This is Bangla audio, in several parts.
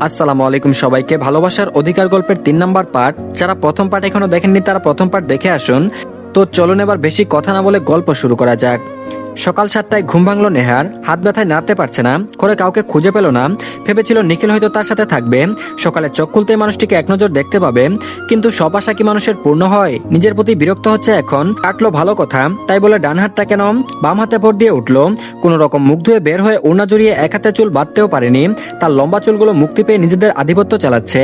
আসসালামু আলাইকুম সবাইকে। ভালোবাসার অধিকার গল্পের 3 নাম্বার পার্ট, যারা প্রথম পার্ট এখনো দেখেননি তারা প্রথম পার্ট দেখে আসুন। তো চলুন এবার বেশি কথা না বলে গল্প শুরু করা যাক। সকাল 7টায় ঘুম ভাঙলো নেহার। হাত ব্যথায় নাড়তে পারছে না, করে কাউকে খুঁজে পেল না। ভেবেছিল নিখিল হয়তো তার সাথে থাকবে, সকালে চোখ খুলতে মানুষটিকে এক নজর দেখতে পাবে। কিন্তু সব আশা কি মানুষের পূর্ণ হয়? নিজের প্রতি বিরক্ত হচ্ছে এখন। কাটলো ভালো কথা, তাই বলে ডান হাতটা কেন বাম হাতে ভর দিয়ে উঠলো। কোন রকম মুখ ধুয়ে বের হয়ে ওড়না জড়িয়ে এক হাতে চুল বাঁধতেও পারেনি। তার লম্বা চুলগুলো মুক্তি পেয়ে নিজেদের আধিপত্য চালাচ্ছে।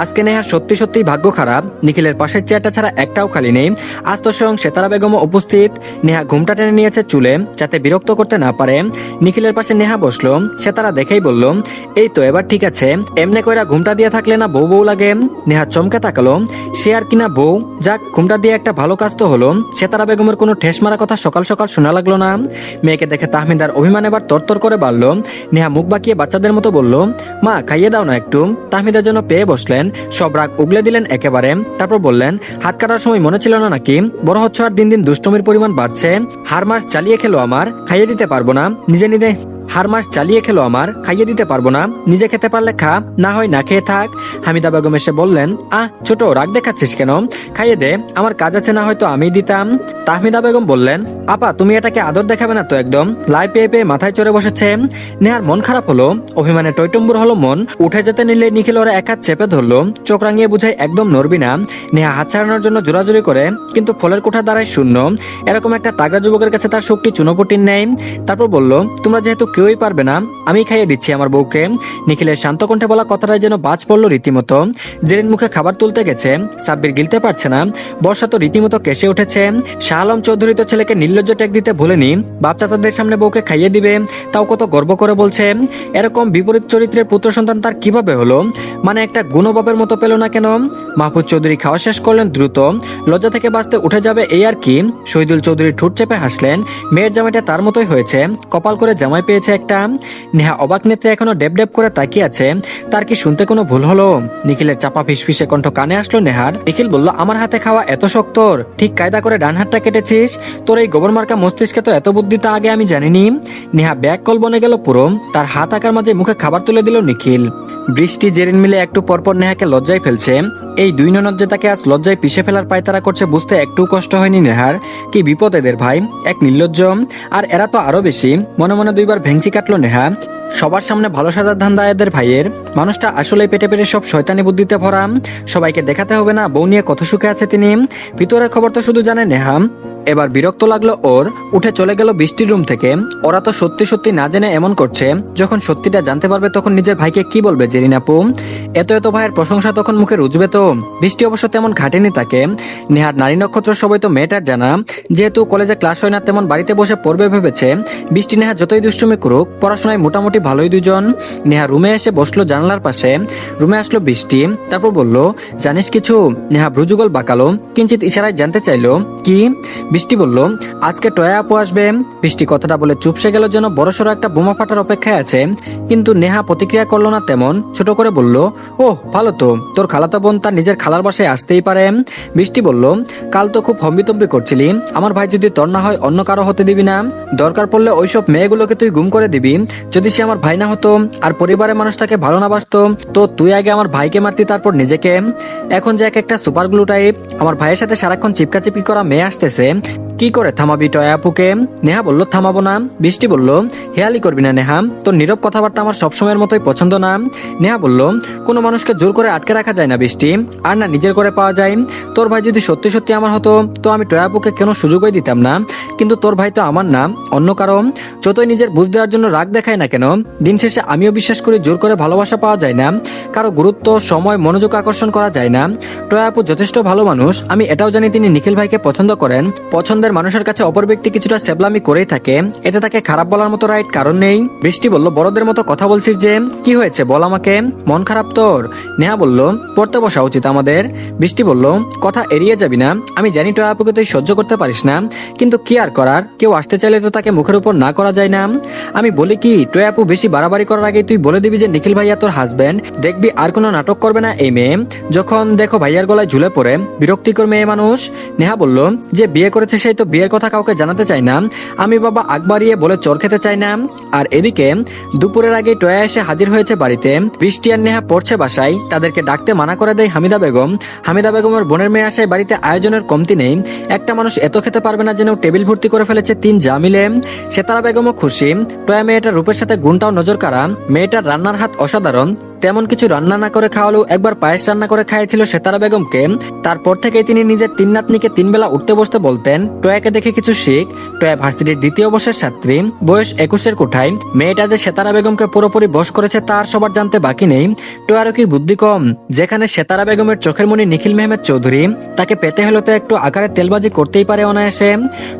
আজকে নেহার সত্যি সত্যি ভাগ্য খারাপ, নিখিলের পাশের চেয়ারটা ছাড়া একটাও খালি নেই। আজ তো স্বয়ং সেতারা বেগমও উপস্থিত। নেহা ঘুমটা টেনে নিয়েছে চুলে, যাতে বিরক্ত করতে না পারে। নিখিলের পাশে নেহা বসলো। সেতারা দেখেই বলল, এই তো এবার ঠিক আছে। এমনি কইরা ঘুমটা দিয়ে থাকলে না বউ বউ লাগে? নেহা চমকে তাকালো। সে আর কিনা বউ, যাক ঘুমটা দিয়ে একটা ভালো কাজ তো হলো। সেতারা বেগমের কোনো ঠেস মারা কথা সকাল সকাল শোনা লাগলো না। মেয়েকে দেখে তাহমিদার অভিমান এবার তরতর করে বাড়লো। নেহা মুখ বাঁকিয়ে বাচ্চাদের মতো বলল, মা খাইয়ে দাও না একটু। তাহমিদার জন্য পেয়ে বসলেন। সব রাগ উগলে দিলেন একেবারে। তারপর বললেন, হাত কাটার সময় মনে ছিল না নাকি? বড় হচ্ছে আর দিন দিন দুষ্টমির পরিমাণ বাড়ছে। হার মাস চালিয়ে খেলো আমার, খাইয়ে দিতে পারবো না। নিজে নিজে হার মাস চালিয়ে খেলো আমার, খাইয়ে দিতে পারবো না। নিজে খেতে পারলে খা, না হয় না খেয়ে থাক। হামিদা বেগম এসে বললেন, ছোট রাগ দেখাচ্ছিস কেন? খাইয়ে দে, আমার কাজ আছে, না হয়তো আমি দিতাম। তাহমিদা বেগম বললেন, আপা তুমি এটাকে আদর দেখাবে না তো একদম? লাই পেয়ে পেয়ে মাথায় চড়ে বসেছে। নেহার মন খারাপ হলো, অভিমানে টইটম্বুর হলো মন। উঠে যেতে নিলে নিখিল ওরা এক হাত চেপে ধরলো। চোখ রাঙিয়ে বুঝাই একদম নড়বি না। নেহা হাত ছাড়ানোর জন্য জোরাজুরি করে, কিন্তু ফলের কোঠা দাঁড়ায় শূন্য। এরকম একটা তাগড়া যুবকের কাছে তার শক্তি চুনোপুটির নেই। তারপর বলল, তোমরা যেহেতু কেউই পারবে না, আমি খাইয়ে দিচ্ছি আমার বউকে। নিখিলের শান্ত কণ্ঠে বলা কথাটাই যেন বাজ পড়লো রীতিমতো। জেরিন মুখে খাবার তুলতে গেছে, সাব্বির গিলতে পারছে না। বর্ষা তো রীতিমতো কেসে উঠেছে। শাহ আলম চৌধুরী তো ছেলেকে নির্লজ্জ ট্যাগ দিতে ভুলেনি। বাপ চাচাদের সামনে বউকে খাইয়ে দিবে, তাও কত গর্ব করে বলছে। এরকম বিপরীত চরিত্রের পুত্র সন্তান তার কিভাবে হলো? মানে একটা গুণবাবের মতো পেল না কেন? মাহফুজ চৌধুরী খাওয়া শেষ করলেন দ্রুত। লজ্জা থেকে বাঁচতে উঠে যাবে এই আর কি। শহীদুল চৌধুরী ঠোঁট চেপে হাসলেন। মেয়ের জামাইটা তার মতোই হয়েছে, কপাল করে জামাই পেয়েছে একটা। নেহা অবাক নেত্রে এখনো ডেব ডেব করে তাকিয়ে আছে। তার কি শুনতে কোনো ভুল হলো? নিখিলের চাপা ফিসফিসে কণ্ঠ কানে আসলো নেহার। নিখিল বলল, আমার হাতে খাওয়া এত শক্ত? ঠিক কায়দা করে ডান হাতটা কেটেছিস? তোর এই গোবর মার্কা মস্তিষ্কে তো এত বুদ্ধি তা আগে আমি জানিনি। নেহা ব্যাগ কল বনে গেল পুরো। তার হাত আকার মাঝে মুখে খাবার তুলে দিল নিখিল। বৃষ্টি জেরিন মিলে একটু পরপর নেহাকে লজ্জায় ফেলছে। এই দুই ননদ যে তাকে আজ লজ্জায় পিষে ফেলার পায়তারা করছে বুঝতে একটু কষ্ট হয়নি নেহার। কি বিপদ এদের ভাই, এক নির্লজ্জ, আর এরা তো আরো বেশি। মনে মনে দুইবার ভেঙচি কাটলো নেহা। সবার সামনে ভালো সাজার ধান্দা এদের ভাইয়ের। মানুষটা আসলে পেটে পেটে সব শয়তানি বুদ্ধিতে ভরা। সবাইকে দেখাতে হবে না বউ নিয়ে কত সুখে আছে তিনি। ভিতরের খবর তো শুধু জানে নেহা। এবার বিরক্ত লাগলো ওর, উঠে চলে গেল বৃষ্টির রুম থেকে। ওরা তো সত্যি সত্যি না জেনে এমন করছে, যখন সত্যিটা জানতে পারবে তখন নিজের ভাইকে কি বলবে জেরিন আপু? এত এত ভাইয়ের প্রশংসা তখন মুখে রুজবে তো। বৃষ্টি অবশ্য তেমন ঘাটেনি তাকে। নেহার নারী নক্ষত্র সবাই তো মেয়েটার জানা। যেহেতু কলেজে ক্লাস হয় না, তেমন বাড়িতে বসে পড়বে ভেবেছে। বৃষ্টি নেহা যতই দুষ্টুমি করুক, পড়াশোনায় মোটামুটি ভালোই দুজন। নেহা রুমে এসে বসলো জানালার পাশে। রুমে আসলো বৃষ্টি, তারপর বলল, জানিস কিছু? নেহা ভ্রুযুগল বাঁকালো, কিঞ্চিত ইশারায় জানতে চাইলো, কি? বৃষ্টি বলল, আজকে টয়া আপু আসবে। বৃষ্টি কথাটা বলে চুপসে গেল, যেন বড়সড় একটা বোমা ফাটার অপেক্ষায় আছে। কিন্তু নেহা প্রতিক্রিয়া করলো না তেমন। ছোট করে বলল, ওহ ভালো তো, তোর খালাতো বোন তার নিজের খালার বাসায় আসতেই পারে। বৃষ্টি বলল, কাল তো খুব হম্বিতম্বি করছিলি, আমার ভাই যদি তোর না হয় অন্য কারো হতে দিবি না? দরকার পড়লে ওইসব মেয়েগুলোকে তুই গুম করে দিবি। যদি সে আমার ভাই না হতো আর পরিবারের মানুষ তাকে ভালো না বাসতো, তো তুই আগে আমার ভাইকে মারতি, তারপর নিজেকে। এখন যে এক একটা সুপার গ্লু টাইপ, আমার ভাইয়ের সাথে সারাক্ষণ চিপকাচিপি করা মেয়ে আসতেছে, কি করে থামাবি টয়া আপুকে? নেহা বলল, থামাবো না। বৃষ্টি বলল, হেয়ালি করবি না নেহা, তোর নীরব কথাবার্তা আমার সবসময়ের মতোই পছন্দ না। নেহা বলল, কোনো মানুষকে জোর করে আটকে রাখা যায় না বৃষ্টি, আর না নিজের করে পাওয়া যায়। তোর ভাই যদি সত্যি সত্যি আমার হতো, তো আমি টয়া আপুকে কেন সুযোগই দিতাম না। কিন্তু তোর ভাই তো আমার না, অন্য কারণ। যতই নিজের বুঝ দেওয়ার জন্য রাগ দেখায় না কেন, দিন শেষে আমিও বিশ্বাস করি জোর করে ভালোবাসা পাওয়া যায় না। কারো গুরুত্ব, সময়, মনোযোগ আকর্ষণ করা যায় না। টয়া আপু যথেষ্ট ভালো মানুষ। আমি এটাও জানি তিনি নিখিল ভাইকে পছন্দ করেন। পছন্দের মানুষের কাছে অপর ব্যক্তি কিছুটা সেবলামি করেই থাকে, এতে তাকে খারাপ বলার মতো রাইট কারণ নেই। বৃষ্টি বলল, বড়দের মতো কথা বলছিস যে, কি হয়েছে বল আমাকে, মন খারাপ তোর? নেহা বলল, পড়তে বসা উচিত আমাদের। বৃষ্টি বলল, কথা এড়িয়ে যাবি না? আমি জানি টয়া আপুকে তুই সহ্য করতে পারিস না, কিন্তু কি আর করার, কেউ আসতে চাইলে তো তাকে মুখের উপর না করা যায় না। আমি বলি কি, টয়া আপু বেশি বাড়াবাড়ি করার আগে তুই বলে দিবি যে নিখিল ভাইয়া তোর হাজবেন্ড। দেখবি আর কোনো নাটক করবে না এই মেয়ে। যখন দেখো ভাইয়ার গলায় ঝুলে পড়ে, বিরক্তিকর মেয়ে মানুষ। নেহা বলল, যে বিয়ে করেছে সেই বিস্তারিত বিয়ের কথা কাউকে জানাতে চাই না, আমি বাবা আগ বাড়িয়ে বলে চোর খেতে চাই না। আর এদিকে দুপুরের আগে টয়া এসে হাজির হয়েছে বাড়িতে। বৃষ্টি আর নেহা পড়ছে বাসায়, তাদেরকে ডাকতে মানা করে দেয় হামিদা বেগম। হামিদা বেগমের বোনের মেয়ে আসায় বাড়িতে আয়োজনের কমতি নেই। একটা মানুষ এত খেতে পারবে না যেন টেবিল ভর্তি করে ফেলেছে 3 যা মিলে। সেতারা বেগমও খুশি। টয়া মেয়েটার রূপের সাথে গুণটাও নজর কাড়া। মেয়েটার রান্নার হাত অসাধারণ। তেমন কিছু রান্না না করে খাওয়ালেও একবার পায়েস রান্না করে খাইয়েছিল সেতারা বেগমকে। তারপর থেকেই তিনি নিজের 3 নাতনিকে 3 বেলা উঠতে বসতে বলতেন, টয়াকে দেখে কিছু শিখ। টয়া ভার্সিটির 2য় বর্ষের ছাত্রী, বয়স 21-এর কোঠায়। মেয়েটা যে সেতারা বেগমকে পুরোপুরি বশ করেছে তার সবার জানতে বাকি নেই। টয়ারও কি বুদ্ধি কম? যেখানে সেতারা বেগমের চোখের মনি নিখিল মেহমেদ চৌধুরী, তাকে পেতে হলে তো একটু আকারে তেলবাজি করতেই পারে অনায়াসে।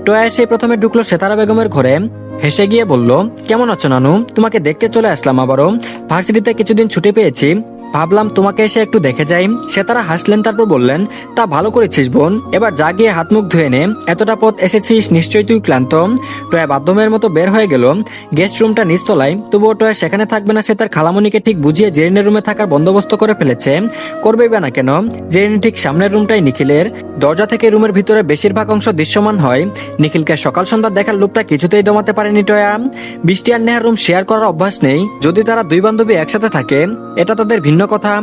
টয়া এসে প্রথমে ঢুকলো সেতারা বেগমের ঘরে। হেসে গিয়ে বলল, কেমন আছো নানু? তোমাকে দেখতে চলে আসলাম আবারও। ভার্সিটিতে কিছুদিন ছুটি পেয়েছি, ভাবলাম তোমাকে এসে একটু দেখে যাই। সেতারা হাসলেন, তারপর বললেন, তা ভালো করেছিস বোন, এবার যা গিয়ে হাত মুখ ধুয়ে নে, এতটা পথ এসেছিস, নিশ্চয়ই তুই ক্লান্ত। টয়া বাথরুমের মতো বের হয়ে গেল। গেস্ট রুমটা নিচতলায়, তবুও টয়া সেখানে থাকবে না। সে তার খালামণিকে ঠিক বুঝিয়ে জেরিনের রুমে থাকার বন্দোবস্ত করে ফেলেছে। করবেই বা না কেন? জেরিনি ঠিক সামনের রুমটাই নিখিলের। দরজা থেকে রুমের ভিতরে বেশিরভাগ অংশ দৃশ্যমান হয়। নিখিলকে সকাল সন্ধ্যা দেখার লোভটা কিছুতেই দমাতে পারেনি টয়া। বৃষ্টি আর নেহার রুম শেয়ার করার অভ্যাস নেই। যদি তারা 2 বান্ধবী একসাথে থাকে এটা তাদের ভিন্ন কথা।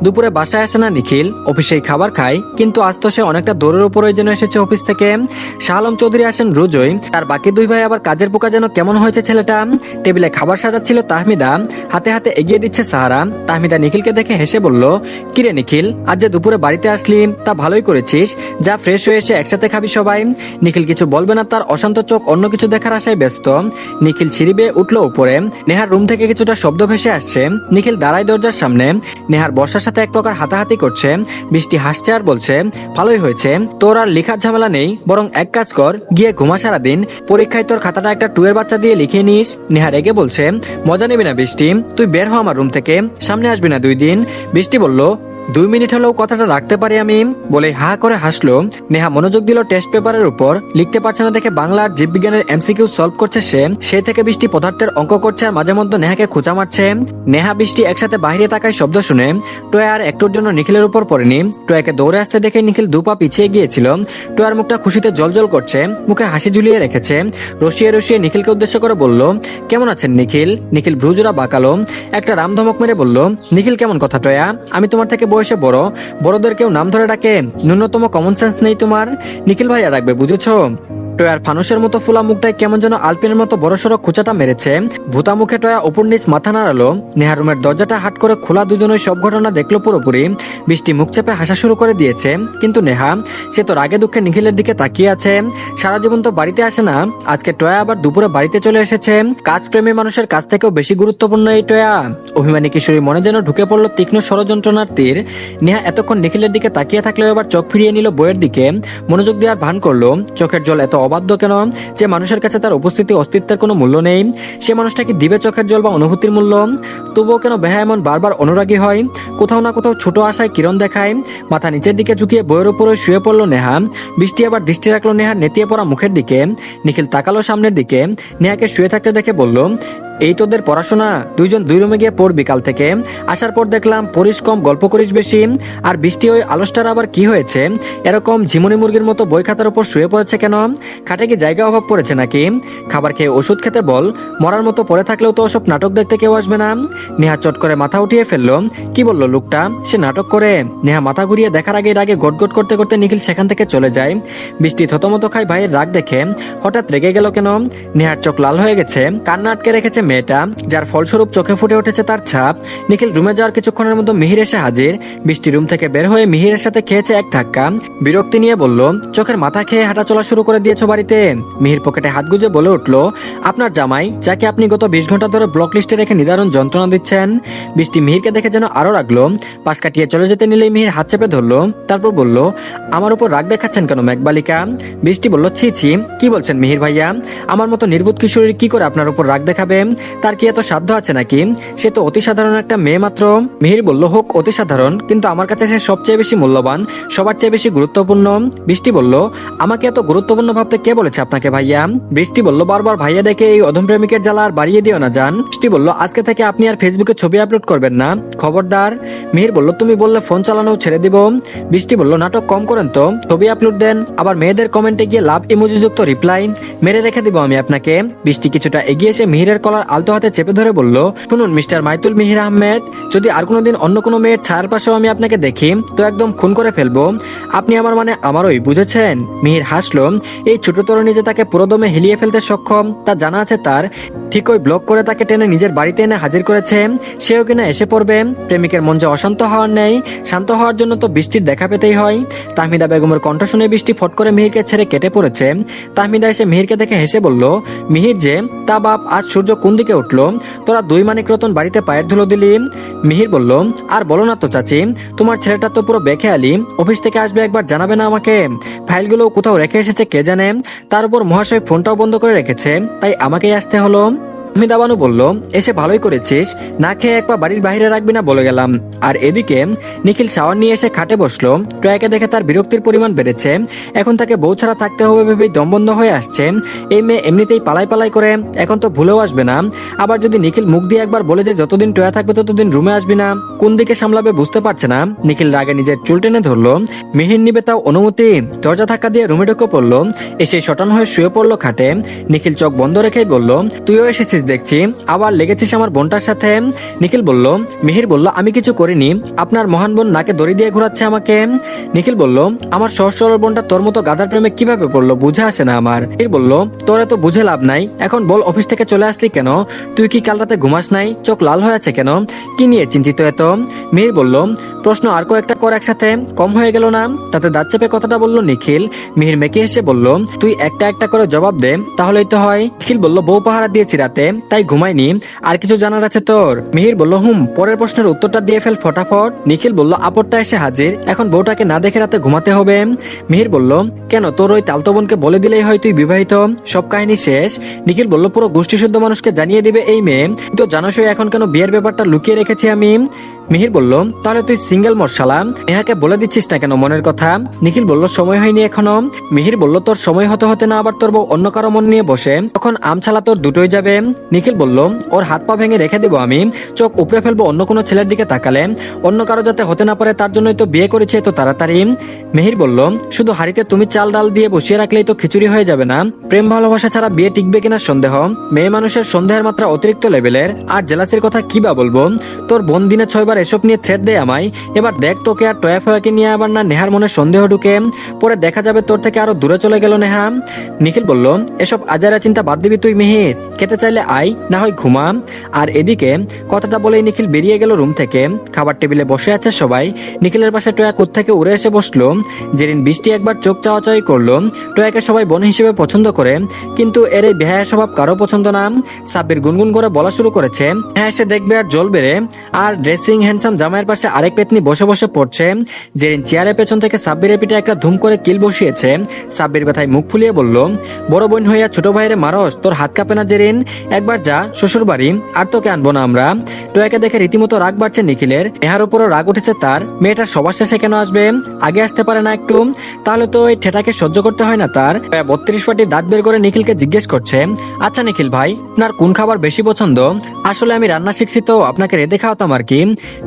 দুপুরে বাসায় আসে না নিখিল, অফিসেই খাবার খায়, কিন্তু আজ তো সে অনেকটা দৌড়ের উপরে যেন এসেছে অফিস থেকে। শাহ আলম চৌধুরী আসেন রোজই, তার বাকি 2 ভাই আবার কাজের পোকা যেন কেমন হয়েছে ছেলেটা। টেবিলে খাবার সাজাচ্ছিল তাহমিদা, হাতে হাতে এগিয়ে দিচ্ছে সাহারা। তাহমিদা নিখিলকে দেখে হেসে বলল, কিরে নিখিল, আজ যে দুপুরে বাড়িতে আসলি, তা ভালোই করেছিস, যা ফ্রেশ হয়ে এসে একসাথে খাবি সবাই। নিখিল কিছু বলবে না, তার অশান্ত চোখ অন্য কিছু দেখার আশায় ব্যস্ত। নিখিল সিঁড়ি বেয়ে উঠলো উপরে। নেহার রুম থেকে কিছুটা শব্দ ভেসে আসছে। নিখিল দাঁড়ায় দরজার সামনে। নেহার বর্ষার সাথে এক প্রকার হাতাহাতি করছে। বৃষ্টি হাসছে আর বলছে, ভালোই হয়েছে, তোর আর লেখার ঝামেলা নেই, বরং এক কাজ কর, গিয়ে ঘুমা সারাদিন, পরীক্ষায় তোর খাতাটা একটা 2 এর বাচ্চা দিয়ে লিখিয়ে নিস। নেহা রেগে বলছে, মজা নিবি না বৃষ্টি, তুই বের হ আমার রুম থেকে, সামনে আসবি না 2 দিন। বৃষ্টি বলল, 2 মিনিট হলেও কথাটা রাখতে পারি আমি, বলে হা করে হাসলো। নেহা মনোযোগ দিল টেস্ট পেপারের উপর। লিখতে পারছে না দেখে বাংলা আর জীববিজ্ঞানের এমসিকিউ সলভ করছে সে। সেই থেকে বৃষ্টি পদার্থের অঙ্ক করছে আর মাঝে মধ্যে নেহাকে খোঁচা মারছে। নেহা বৃষ্টি একসাথে বাইরে তাকায় শব্দ শুনে। টয়া আর একটুর জন্য নিখিলের উপর পড়েনি। টয়াকে দৌড়ে আসতে দেখে নিখিল 2 পা পিছিয়ে গিয়েছিল। টয়ার মুখটা খুশিতে জলজল করছে, মুখে হাসি ঝুলিয়ে রেখেছে। রসিয়ে রসিয়ে নিখিলকে উদ্দেশ্য করে বলল, কেমন আছেন নিখিল? নিখিল ভ্রুজোড়া বাঁকালো, একটা রাম ধমক মেরে বলল, নিখিল কেমন কথা টয়া, আমি তোমার থেকে বয়সে বড়, বড়দের কেউ নাম ধরে ডাকে, ন্যূনতম কমন সেন্স নেই তোমার? নিখিল ভাইয়া রাখবে, বুঝেছো? টয়ার ফানুসের মতো ফুলা মুখটায় কেমন যেন আলপিনের মতো বড়সড় খোঁচাটা মেরেছে। ভূতা মুখে টয়া উপর নিচ মাথা নাড়ালো। নেহার রুমের দরজাটা হাট করে খোলা, দুজনের সব ঘটনা দেখলো পুরোপুরি। বৃষ্টি মুখ চেপে হাসা শুরু করে দিয়েছে, কিন্তু নেহা, সে তো রাগে দুঃখে নিখিলের দিকে তাকিয়ে আছে। সারা জীবন তো বাড়িতে আসে না, আজকে টয়া আবার দুপুরে বাড়িতে চলে এসেছে। কাজপ্রেমী মানুষের কাছ থেকেও বেশি গুরুত্বপূর্ণ এই টয়া। অভিমানী কিশোরী মনে যেন ঢুকে পড়লো তীক্ষ্ণ ষড়যন্ত্রণার তীর। নেহা এতক্ষণ নিখিলের দিকে তাকিয়ে থাকলেও এবার চোখ ফিরিয়ে নিল বইয়ের দিকে, মনোযোগ দেওয়ার ভান করলো। চোখের জল এত অবাধ্য কেন? যে মানুষের কাছে তার উপস্থিতি অস্তিত্বের কোনো মূল্য নেই, সে মানুষটা কি দিবে চোখের জল বা অনুভূতির মূল্য? তবুও কেন বেহা এমন বারবার অনুরাগী হয়? কোথাও না কোথাও ছোট আশায় কিরণ দেখায়। মাথা নিচের দিকে ঝুঁকিয়ে বইয়ের উপরে শুয়ে পড়লো নেহা। বৃষ্টি আবার দৃষ্টি রাখলো নেহার নেতিয়ে পড়া মুখের দিকে। নিখিল তাকালো সামনের দিকে, নেহাকে শুয়ে থাকতে দেখে বলল, এই তোদের পড়াশোনা, 2 জন 2 রুমে গিয়ে পড়বি কাল থেকে। আসার পর দেখলাম পড়িস কম, গল্প করিস বেশি। আর বৃষ্টি, ওই আলসটার আবার কি হয়েছে? এরকম ঝিমুনি মুরগির মতো বই খাতার উপর শুয়ে পড়েছে কেন? খাটে কি জায়গা অভাব পড়েছে নাকি? খাবার খেয়ে ওষুধ খেতে বল, মরার মতো পড়ে থাকলেও তো ওসব নাটক দেখতে কেউ আসবে না। নেহা চট করে মাথা উঠিয়ে ফেললো। কি বললো লোকটা, সে নাটক করে? নেহা মাথা ঘুরিয়ে দেখার আগে রাগে গটগট করতে করতে নিখিল সেখান থেকে চলে যায়। বৃষ্টি থতমত খায় ভাইয়ের রাগ দেখে। হঠাৎ রেগে গেল কেন? নেহার চোখ লাল হয়ে গেছে, কান্না আটকে রেখেছে মেয়েটা, যার ফলস্বরূপ চোখে ফুটে উঠেছে তার ছাপ। নিখিল রুমে যাওয়ার কিছুক্ষণের মধ্যে মিহির এসে হাজির। বৃষ্টি রুম থেকে বের হয়ে মিহিরের সাথে খেয়েছে এক ধাক্কা। বিরক্তি নিয়ে বলল, চোখের মাথা খেয়ে হাঁটা চলা শুরু করে দিয়েছো বাড়িতে? মিহির পকেটে হাত গুজে বলে উঠলো, আপনার জামাই, যাকে আপনি গত 20 ঘন্টা ধরে ব্লক লিস্টে রেখে নিদারুণ যন্ত্রণা দিচ্ছেন। বৃষ্টি মিহিরকে দেখে যেন আরো রাগলো। পাশ কাটিয়ে চলে যেতে নিলেই মিহির হাত চেপে ধরলো, তারপর বলল, আমার উপর রাগ দেখাচ্ছেন কেন মেঘবালিকা? বৃষ্টি বলল, ছি ছি, কি বলছেন মিহির ভাইয়া, আমার মতো নির্বোধ কিশোরীর কি করে আপনার উপর রাগ দেখাবে? তার কি এত সাধ্য আছে নাকি? সে তো অতি সাধারণ একটা মেয়ে মাত্র। মিহির বলল, হোক অতি সাধারণ, কিন্তু আমার কাছে সে সবচেয়ে বেশি মূল্যবান, সবার চেয়ে বেশি গুরুত্বপূর্ণ। বৃষ্টি বলল, আমাকে এত গুরুত্বপূর্ণ ভাবতে কে বলেছে আপনাকে ভাইয়া? বৃষ্টি বলল, বারবার ভাইয়া দেখে এই অধম প্রেমিকের জ্বালা আর বাড়িয়ে দিও না জান। বৃষ্টি বলল, আজকে থেকে আপনি আর ফেসবুকে ছবি আপলোড করবেন না, খবরদার। মিহির বলল, তুমি বললে ফোন চালানো ছেড়ে দিব। বৃষ্টি বলল, নাটক কম করেন তো, ছবি আপলোড দেন, আবার মেয়েদের কমেন্টে গিয়ে লাভ ইমোজি যুক্ত রিপ্লাই মেরে রেখে দিব আমি আপনাকে। বৃষ্টি কিছুটা এগিয়ে এসে মিহিরের কলার আলতো হাতে চেপে ধরে বলল, শুনুন মিস্টার মাইতুল মিহির আহমেদ, যদি আর কোনোদিন অন্য কোনো মেয়ের ছায়ার পাশেও আমি আপনাকে দেখি তো একদম খুন করে ফেলবো। আপনি আমার মানে আমারই, বুঝেছেন? মিহির হাসলো। এই ছোট তরুণী যে তাকে পুরোদমে হিলিয়ে ফেলতে সক্ষম তা জানা আছে তার। ঠিক ওই ব্লক করে তাকে টেনে নিজের বাড়িতে এনে হাজির করেছে, সেও কিনা এসে পড়বে। প্রেমিকের মন যে অশান্ত হওয়ার নেই, শান্ত হওয়ার জন্য তো বৃষ্টির দেখা পেতেই হয়। তাহমিদা বেগমের কণ্ঠ শুনে বৃষ্টি ফট করে মিহিরকে ছেড়ে কেটে পড়েছে। তাহমিদা এসে মিহিরকে দেখে হেসে বলল, মিহির যে, তা বাপ, আজ সূর্য কোন দিকে উঠলো? তোরা দুই মানিক রতন বাড়িতে পায়ের ধুলো দিলি। মিহির বলল, আর বলো না তো চাচি, তোমার ছেলেটা তো পুরো বেখেয়ালি। অফিস থেকে আসবে একবার জানাবে না আমাকে? ফাইলগুলো কোথাও রেখে এসেছে কে জানে, তার উপর মহাশয় ফোনটাও বন্ধ করে রেখেছে, তাই আমাকেই আসতে হলো। দাবানু বলল, এসে ভালোই করেছিস, না খেয়ে একবার বাড়ির বাইরে রাখবি না বলে গেলাম। আর এদিকে নিখিল শাওয়ার নিয়ে এসে খাটে বসলো। টয়াকে দেখে তার বিরক্তির পরিমাণ বেড়েছে। এখন তাকে বউ ছাড়া থাকতে হবে ভেবেই দমবন্ধ হয়ে আসছে। এই মেয়ে এমনিতেই পালাই পালাই করে, এখন তো ভুলেও আসবে না। আবার যদি নিখিল মুখ দিয়ে একবার বলে যে যতদিন টয়া থাকবে ততদিন রুমে আসবি না, কোন দিকে সামলাবে বুঝতে পারছে না। নিখিল রাগে নিজের চুল টেনে ধরলো। মিহির নিবে তাও অনুমতি? দরজা ধাক্কা দিয়ে রুমে ঢুকে পড়লো। এসে শটান হয়ে শুয়ে পড়লো খাটে। নিখিল চোখ বন্ধ রেখেই বলল, তুইও এসেছিস দেখছি, আবার লেগেছিস আমার বোনটার সাথে। নিখিল বলল, মিহির বলল, আমি কিছু করিনি, আপনার মহান বোন নাকে দড়ি দিয়ে ঘোরাচ্ছে আমাকে। নিখিল বলল, আমার সহজ সরল বোনটা তোর মতো গাধার প্রেমে কিভাবে পড়লো বুঝে আসে না আমার। মিহির বলল, তোর এত বুঝে লাভ নাই, এখন বল অফিস থেকে চলে আসলি কেন? তুই কি কাল রাতে ঘুমাস নাই? চোখ লাল হয়ে আছে কেন? কি নিয়ে চিন্তিত এত? মিহির বলল, প্রশ্ন আর কয়েকটা কর একসাথে, কম হয়ে গেল না? তাতে দাঁত চেপে কথাটা বলল নিখিল। মিহির মেকে এসে বলল, তুই একটা একটা করে জবাব দে, তাহলেই তো হয়। নিখিল বলল, বউ পাহারা দিয়েছি রাতে, তাই ঘুমাইনি। আর কিছু জানার আছে তোর? মিহির বলল, পরের প্রশ্নের উত্তরটা দিয়ে ফেল ফটাফট। নিখিল বলল, আপদটা এসে হাজির, এখন বউটাকে না দেখে রাতে ঘুমাতে হবে। মিহির বলল, কেন, তোর ওই তালতো বোনকে বলে দিলেই হয় তুই বিবাহিত, সব কাহিনী শেষ। নিখিল বলল, পুরো গোষ্ঠী শুদ্ধ মানুষকে জানিয়ে দিবে এই মেয়ে, তো জানোসই এখন কেন বিয়ের ব্যাপারটা লুকিয়ে রেখেছি আমি। মিহির বলল, তাহলে তুই সিঙ্গেল মশালা, নেহাকে বলে দিচ্ছিস না কেন মনের কথা? নিখিল বলল, সময় হয়নি এখনো। মিহির বলল, তোর সময় হতে হতে না আবার তোর বউ অন্য কারো মন নিয়ে বসে, তখন আমছালা তোর দুটোই যাবে। নিখিল বলল, ওর হাত পা ভেঙে রেখে দেবো আমি, চোখ উপড়ে ফেলবো অন্য কোনো ছেলের দিকে তাকালে, অন্য কারো যাতে হতে না পারে তার জন্যই তো বিয়ে করেছে এত তাড়াতাড়ি। মিহির বলল, শুধু হাড়িতে তুমি চাল ডাল দিয়ে বসিয়ে রাখলেই তো খিচুড়ি হয়ে যাবে না? প্রেম ভালোবাসা ছাড়া বিয়ে টিকবে কিনা সন্দেহ। মেয়ে মানুষের সন্দেহের মাত্রা অতিরিক্ত লেভেলের। আর জেলাসির কথা কি বা বলবো, তোর বোন দিনে 6 বার এসব নিয়ে থ্রেট দেয় আমায়। এবার দেখ তোকে আর টয়া ফয়াকে নিয়ে আবার না নেহার মনে সন্দেহ ঢুকে, পরে দেখা যাবে তোর থেকে আরো দূরে চলে গেল নেহা। নিখিল বলল, এসব আজারা চিন্তা বাদ দিবি তুই মিহির, খেতে চাইলে আয়, না হয় ঘুমা। আর এদিকে কথাটা বলেই নিখিল বেরিয়ে গেল রুম থেকে। খাবার টেবিলে বসে আছে সবাই। নিখিলের পাশে টয়া কোত্থেকে উড়ে এসে বসলো। যেদিন বৃষ্টি একবার চোখ চাওয়াচাই করলো। টয়াকে সবাই বোন হিসেবে পছন্দ করে, কিন্তু এর এই বেহায়া স্বভাব কারো পছন্দ না। সাব্বির গুনগুন করে বলা শুরু করেছে, হ্যাঁ এসে দেখবে আর জল বেড়ে। আর ড্রেসিং হ্যান্ডসাম জামাইয়ের পাশে আরেক পেতনি বসে বসে পড়ছে। জেরিন চেয়ারের পেছন থেকে সাব্বিরের পিঠে একটা ধুম করে কিল বসিয়েছে। সাব্বির ব্যথায় মুখ ফুলিয়ে বলল, বড় বোন হইয়া ছোট ভাইরে মারস, তোর হাত কাঁপে না জেরিন? একবার যা শ্বশুর বাড়ি, আর তোকে আনবো না আমরা। টয়াকে দেখে রীতিমতো রাগ বাড়ছে নিখিলের। এহার উপরও রাগ উঠেছে তার। মেয়েটার সবার শেষে কেন আসবে? আগে আসতে পারে না একটু? তাহলে তো এই ঠেটাকে সহ্য করতে হয় না তার। 32 পাটি দাঁত বের করে নিখিলকে জিজ্ঞেস করছে, আচ্ছা নিখিল ভাই, আপনার কোন খাবার বেশি পছন্দ? আসলে আমি রান্না শিখছি তো আপনাকে রেঁধে খাওয়াতাম আর কি।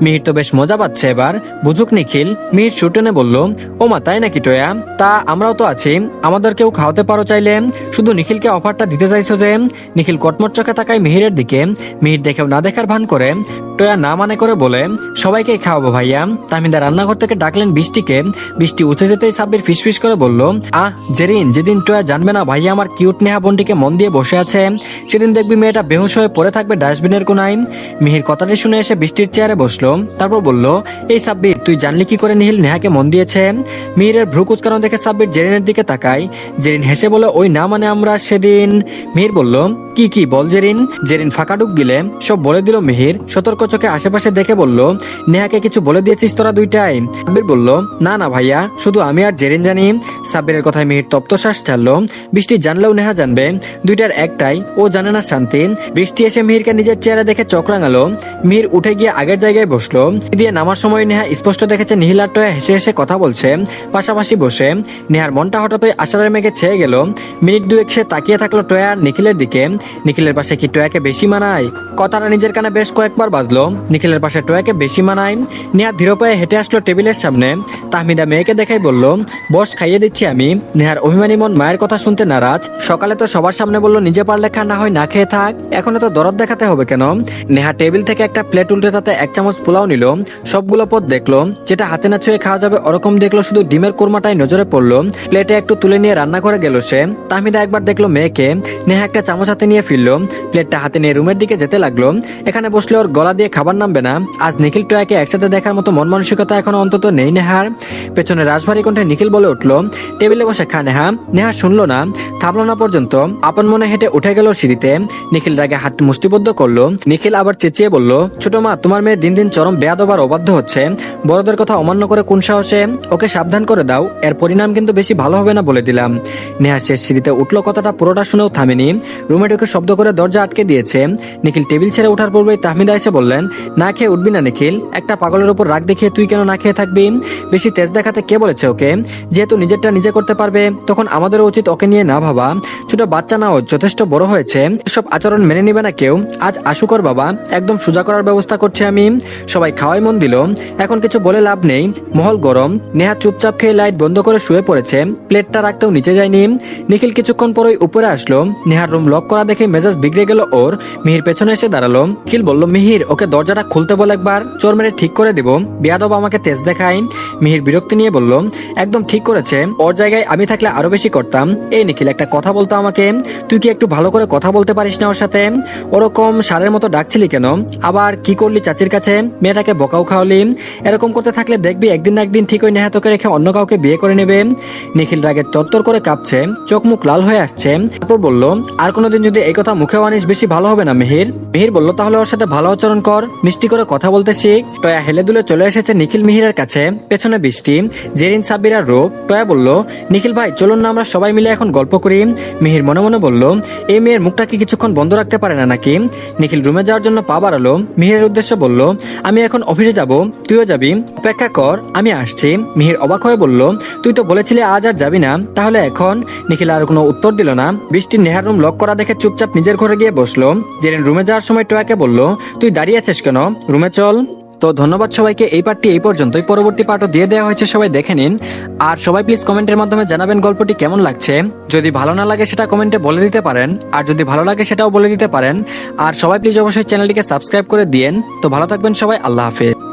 মিহির তো বেশ মজা পাচ্ছে এবার, বুঝুক নিখিল। মিহির ছুটেনে বলল, ও মা তাই নাকি টয়া? তা আমরাও তো আছি, আমাদেরকেও খাওয়াতে পারো চাইলে। শুধু নিখিলকে অফারটা দিতে চাইছো যে? নিখিল কটমট চোখে তাকায় মিহিরের দিকে। মিহির দেখেও না দেখার ভান করে। টয়া না মানে করে বলে, সবাইকে খাওয়াবো ভাইয়া। তাহমিদা রান্নাঘর থেকে ডাকলেন বৃষ্টিকে। বৃষ্টি উঠে যেতেই সাব্বির ফিসফিস করে বলল, জেরিন, যেদিন টয়া জানবে না ভাইয়া আমার কিউট নেহা বোনটিকে মন দিয়ে বসে আছে, সেদিন দেখবি মেয়েটা বেহুশ হয়ে পড়ে থাকবে ডাস্টবিনের কোনায়। মিহির কথাটি শুনে এসে বৃষ্টির চেয়ারে বসলো। বসলো, তারপর বলল, এই সাব্বির তুই জানলি কি করে নিখিল নেহাকে মন দিয়েছে? মিহিরের ভ্রু কুচকানো দেখে সাব্বির জেরিনের দিকে তাকায়। জেরিন হেসে বলে, ওই না মানে আমরা সেদিন। মিহির বলল, কি বল জেরিন। জেরিন ফাঁকা ডুব গিলে সব বলে দিল মিহির। সতর্ক চোখে আশেপাশে দেখে বলল, নেহাকে কিছু বলে দিয়েছিস তোরা দুইটাই? সাব্বির বলল, না ভাইয়া, শুধু আমি আর জেরিন জানি। সাব্বিরের কথায় মিহির তপ্তশ্বাস ছাড়লো। বৃষ্টি জানলেও নেহা জানবে, দুইটার একটাই, ও জানে না শান্তি। বৃষ্টি এসে মিহিরকে নিজের চেহারা দেখে চোখ রাঙালো। মিহির উঠে গিয়ে আগের জায়গায় বসলো। দিয়ে নামার সময় নেহা স্পষ্ট দেখেছে নিহিল আর টয়া হেসে হেসে কথা বলছে পাশাপাশি বসে। নেহার মনটা হঠাৎই আশারের মেঘে ছেয়ে গেল। মিনিট দুয়েক সে তাকিয়ে থাকলো টয়া আর নিখিলের দিকে। নিখিলের পাশে কি টয়াকে বেশি মানায়? কথাটা নিজের কানে বেশ কয়েকবার বাজলো, নিখিলের পাশে টয়াকে বেশি মানায়। নেহা ধীর পায়ে হেঁটে আসলো টেবিলের সামনে। তাহমিদা মেয়েকে দেখাই বলল, বস, খাইয়ে দিচ্ছি আমি। নেহার অভিমানী মন মায়ের কথা শুনতে নারাজ। সকালে তো সবার সামনে বললো নিজে পারলে খা, না হয় না খেয়ে থাক, এখন তো দরদ দেখাতে হবে কেন? নেহা টেবিল থেকে একটা প্লেট উল্টে তাতে 1 চামচ পোলাও নিল। সবগুলো পদ দেখলো, যেটা হাতে না ছুঁয়ে খাওয়া যাবে ওরকম দেখলো শুধু ডিমের কোরমাটাই নজরে পড়লো। প্লেটে একটু তুলে নিয়ে রান্না করে গেল সে। তাহমিদা একবার দেখলো মেয়েকে। নেহা একটা চামচ হাতে নিয়ে ফিরলো, প্লেটটা হাতে নিয়ে রুমের দিকে যেতে লাগলো। এখানে বসলে ওর গলা দিয়ে খাবার নামবে না। আজ নিখিল টয়াকে একসাথে দেখার মতো মন মানসিকতা এখনো অন্তত নেই নেহার। পেছনে রাশভারী কণ্ঠে নিখিল বলে উঠলো, টেবিলে বসে খা নেহা। নেহা শুনলো না, থামলো না পর্যন্ত, আপন মনে হেঁটে উঠে গেল সিঁড়িতে। নিখিল রাগে হাত মুষ্টিবদ্ধ করলো। নিখিল আবার চেঁচিয়ে বলল, ছোট মা, তোমার মেয়ে দিন দিন চরম বেয়াদব আর অবাধ্য হচ্ছে। বড়দের কথা অমান্য করে কোন সাহসে? ওকে সাবধান করে দাও, এর পরিণাম কিন্তু বেশি ভালো হবে না বলে দিলাম। নেহা শেষ সিঁড়িতে উঠলো, কথাটা পুরোটা শুনেও থামেনি। রুমে ঢুকে শব্দ করে দরজা আটকে দিয়েছে। নিখিল টেবিল ছেড়ে ওঠার পূর্বেই তাহমিদা এসে বললেন, না খেয়ে উঠবি না নিখিল? একটা পাগলের উপর রাগ দেখিয়ে তুই কেন না খেয়ে থাকবি? বেশি তেজ দেখাতে কে বলেছে ওকে? যেহেতু নিজেরটা নিজে করতে পারবে, তখন আমাদেরও উচিত ওকে নিয়ে না ভাবা। ছোট বাচ্চা না, ও যথেষ্ট বড় হয়েছে, এসব আচরণ মেনে নিবে না কেউ। আজ আসুকর বাবা, একদম সোজা করার ব্যবস্থা করছে আমি। সবাই খাওয়াই মন দিল, এখন কিছু বলে লাভ নেই। মহল গরম। নেহা চুপচাপ খেয়ে লাইট বন্ধ করে শুয়ে পড়েছে। প্লেটটা রাখতেও নিচে যায়নি। নিখিল কিছুক্ষণ পরই উপরে আসলো। নেহার রুম লক করা দেখে মেজাজ বিগড়ে গেল ওর। মিহির পেছনে এসে দাঁড়ালো। নিখিল বলল, মিহির, ওকে দরজাটা খুলতে বল একবার, চোর মেরে ঠিক করে দিব। বেয়াদব আমাকে তেজ দেখায়। মিহির বিরক্তি নিয়ে বলল, একদম ঠিক করেছে, ওর জায়গায় আমি থাকলে আরো বেশি করতাম। এই নিখিল, একটা কথা বলতো আমাকে, তুই কি একটু ভালো করে কথা বলতে পারিস না ওর সাথে? ওরকম সারের মতো ডাকছিলি কেন? আবার কি করলি চাচির কাছে? মেয়েটাকে বকাও খাওয়ালি। এরকম করতে থাকলে দেখবি একদিন না একদিন ঠিক ওই নেহা তোকে রেখে অন্য কাউকে বিয়ে করে নেবে। নিখিল রাগে তরতর করে কাঁপছে, চোখ মুখ লাল হয়ে আসছে। তারপর বলল, আর কোনোদিন যদি এই কথা মুখেও আনিস বেশি ভালো হবে না মিহির। মিহির বলল, তাহলে ওর সাথে ভালো আচরণ কর, মিষ্টি করে কথা বলতে শিখ। টয়া হেলে দুলে চলে এসেছে নিখিল মিহিরের কাছে। পেছনে বৃষ্টি, জেরিন, সাব্বির আর রূপ। টয়া বলল, নিখিল ভাই, চলুন না আমরা সবাই মিলে এখন গল্প করি। মিহির মনে মনে বলল, এই মেয়ের মুখটা কি কিছুক্ষণ বন্ধ রাখতে পারে না নাকি? নিখিল রুমে যাওয়ার জন্য পা বাড়ালো। মিহিরের উদ্দেশ্যে বলল, আমি এখন অফিসে যাব, তুইও যাবি? অপেক্ষা কর, আমি আসছি। মিহির অবাক হয়ে বলল, তুই তো বলেছিলি আজ আর যাবি না, তাহলে এখন? নিখিল আর কোনো উত্তর দিল না। বৃষ্টি নেহার রুম লক করা দেখে চুপচাপ নিজের ঘরে গিয়ে বসলো। জেরিন রুমে যাওয়ার সময় টয়াকে বলল, তুই দাঁড়িয়ে আছিস কেন? রুমে চল। তো ধন্যবাদ সবাইকে, এই পার্টটি এই পর্যন্তই। পরবর্তী পার্টও দিয়ে দেওয়া হয়েছে, সবাই দেখে নিন। আর সবাই প্লিজ কমেন্টের মাধ্যমে জানাবেন গল্পটি কেমন লাগছে। যদি ভালো না লাগে সেটা কমেন্টে বলে দিতে পারেন, আর যদি ভালো লাগে সেটাও বলে দিতে পারেন। আর সবাই প্লিজ অবশ্যই চ্যানেলটিকে সাবস্ক্রাইব করে দিয়েন। তো ভালো থাকবেন সবাই, আল্লাহ হাফেজ।